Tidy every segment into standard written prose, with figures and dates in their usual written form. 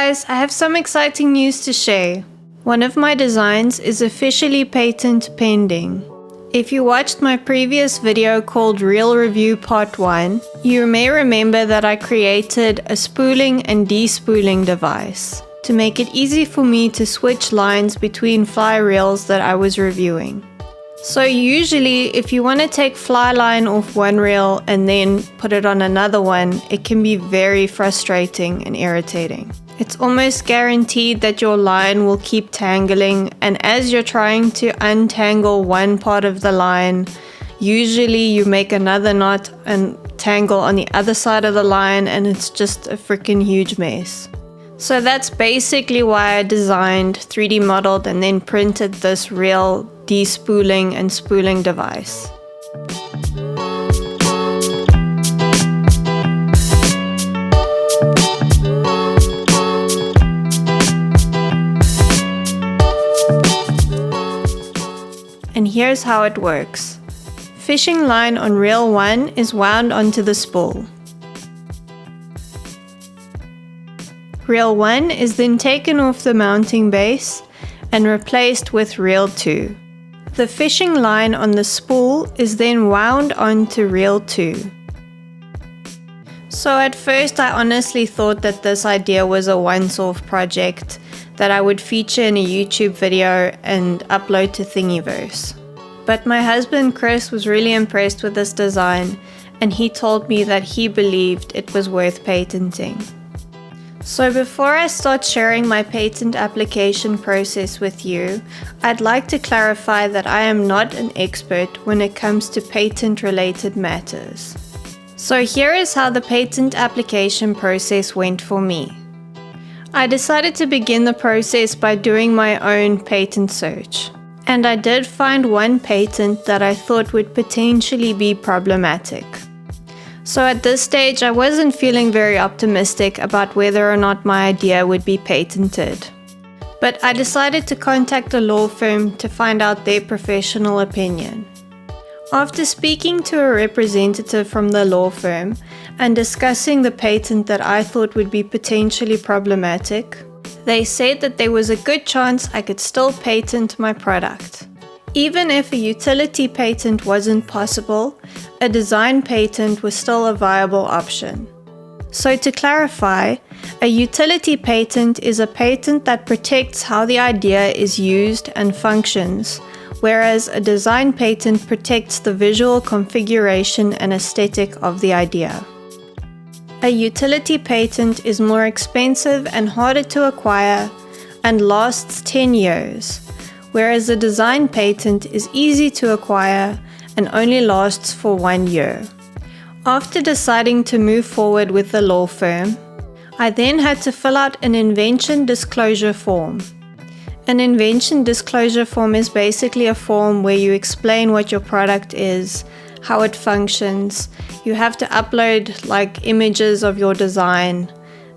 guys, I have some exciting news to share. One of my designs is officially patent pending. If you watched my previous video called Real Review Part 1, you may remember that I created a spooling and despooling device to make it easy for me to switch lines between fly reels that I was reviewing. So usually if you want to take fly line off one reel and then put it on another one, it can be very frustrating and irritating. It's almost guaranteed that your line will keep tangling, and as you're trying to untangle one part of the line, usually you make another knot and tangle on the other side of the line, and it's just a freaking huge mess. So that's basically why I designed, 3D modeled, and then printed this reel despooling and spooling device. And here's how it works. Fishing line on reel 1 is wound onto the spool. Reel 1 is then taken off the mounting base and replaced with reel 2. The fishing line on the spool is then wound onto reel 2. So at first I honestly thought that this idea was a once-off project that I would feature in a YouTube video and upload to Thingiverse. But my husband Chris was really impressed with this design, and he told me that he believed it was worth patenting. So before I start sharing my patent application process with you, I'd like to clarify that I am not an expert when it comes to patent-related matters. So here is how the patent application process went for me. I decided to begin the process by doing my own patent search. And I did find one patent that I thought would potentially be problematic. So at this stage, I wasn't feeling very optimistic about whether or not my idea would be patented. But I decided to contact a law firm to find out their professional opinion. After speaking to a representative from the law firm and discussing the patent that I thought would be potentially problematic, they said that there was a good chance I could still patent my product. Even if a utility patent wasn't possible, a design patent was still a viable option. So to clarify, a utility patent is a patent that protects how the idea is used and functions, whereas a design patent protects the visual configuration and aesthetic of the idea. A utility patent is more expensive and harder to acquire and lasts 10 years, whereas a design patent is easy to acquire and only lasts for 1 year. After deciding to move forward with the law firm, I then had to fill out an invention disclosure form. An invention disclosure form is basically a form where you explain what your product is, how it functions. You have to upload like images of your design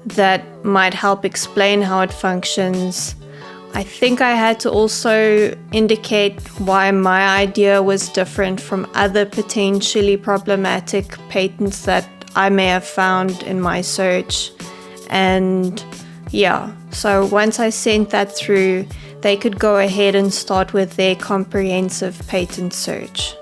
that might help explain how it functions. I think I had to also indicate why my idea was different from other potentially problematic patents that I may have found in my search. And yeah, so once I sent that through, they could go ahead and start with their comprehensive patent search.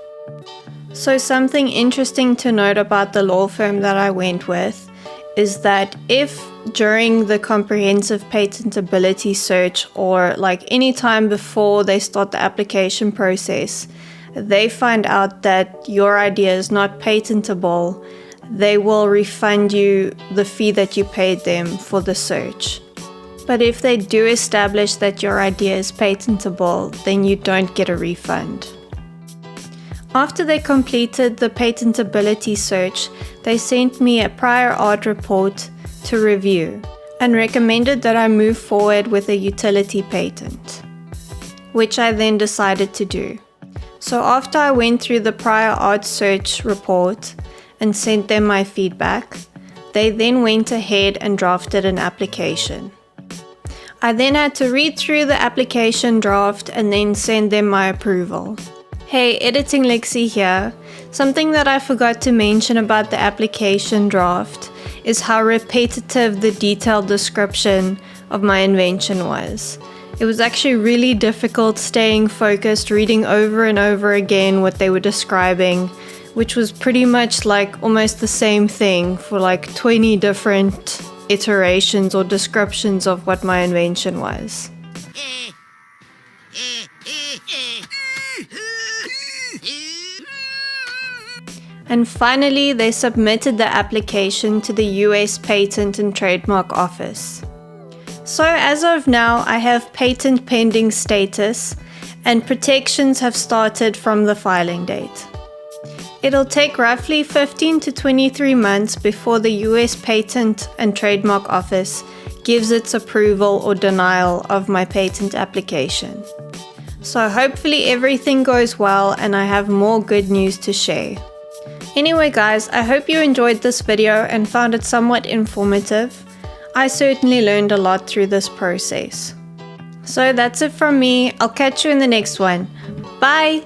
So something interesting to note about the law firm that I went with is that if during the comprehensive patentability search or like any time before they start the application process, they find out that your idea is not patentable, they will refund you the fee that you paid them for the search. But if they do establish that your idea is patentable, then you don't get a refund. After they completed the patentability search, they sent me a prior art report to review and recommended that I move forward with a utility patent, which I then decided to do. So after I went through the prior art search report and sent them my feedback, they then went ahead and drafted an application. I then had to read through the application draft and then send them my approval. Hey, Editing Lexi here. Something that I forgot to mention about the application draft is how repetitive the detailed description of my invention was. It was actually really difficult staying focused, reading over and over again what they were describing, which was pretty much like almost the same thing for like 20 different iterations or descriptions of what my invention was. And finally, they submitted the application to the US Patent and Trademark Office. So as of now, I have patent pending status and protections have started from the filing date. It'll take roughly 15 to 23 months before the US Patent and Trademark Office gives its approval or denial of my patent application. So hopefully everything goes well and I have more good news to share. Anyway guys, I hope you enjoyed this video and found it somewhat informative. I certainly learned a lot through this process. So that's it from me. I'll catch you in the next one. Bye!